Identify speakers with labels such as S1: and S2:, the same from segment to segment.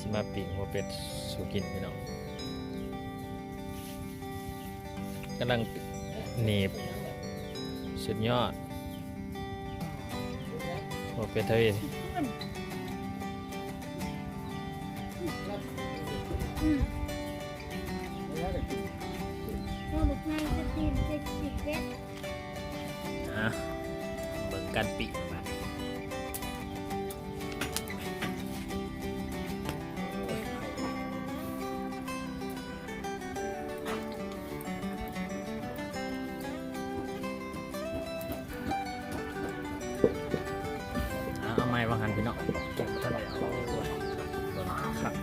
S1: สิมาปิ้งหัวเป็ดสู่กินพี่น้องกำลังหนีบสุดยอดหัวเป็ดเฮ้ยเบิ่งกันปีกมาเอาไม้บางหันพี่น้องเก็บท่านเลยเอาครับ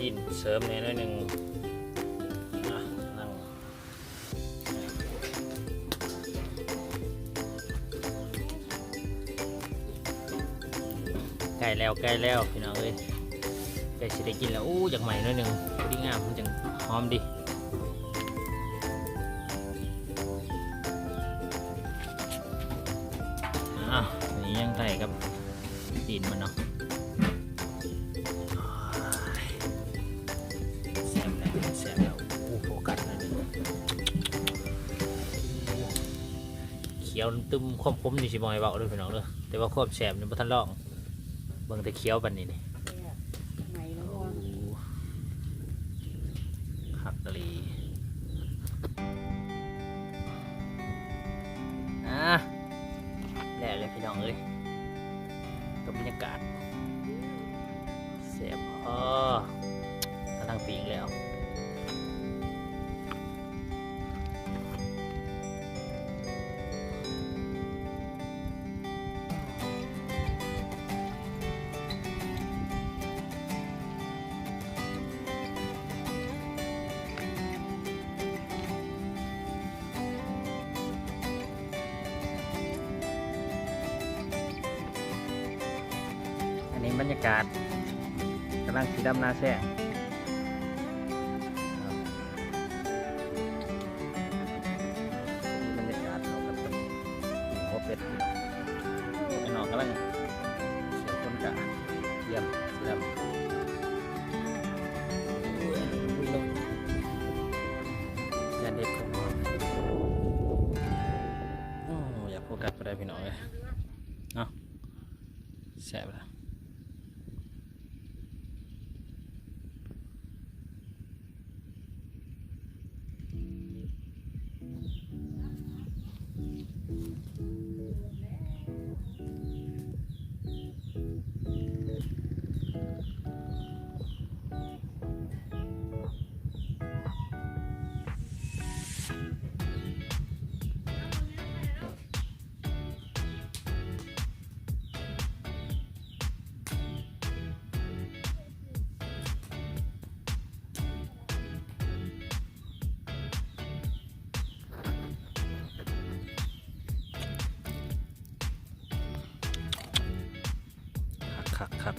S1: กินเสริมในน้อยหนึ่งนั่งใกล้แล้วพี่น้องเอ้ยใกล้สิได้กินแล้วอู้จากใหม่น้อยหนึ่งดีงามมันจังหอมดีนี่ยังไทยกับดินมันเนาะแซ่บแล้วโฟกัสเลยเขียวตึมความคมนี่สิบอยเบาเลยพี่น้องเลยแต่ว่าความแซ่บนี่บ่ทันลองเบิ่งแต่เขียวปันนี้นี่คักเลยแล้วเลยพี่น้องเลยกับบรรยากาศแซ่บกำลังปิ้งแล้วบรรยากาศกำลังสีดำนาแซงบรรยากาศเรากับหัวเป็ดไอ้น้องกำลังเสียคนกะเยี่ยมสีดำยันเด็ดของเราอยากโฟกัสไปได้พี่น้องเลยเนาะแซ่บแล้วคัก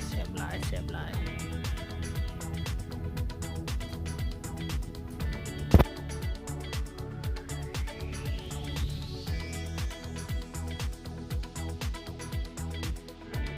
S1: แซ่บหลาย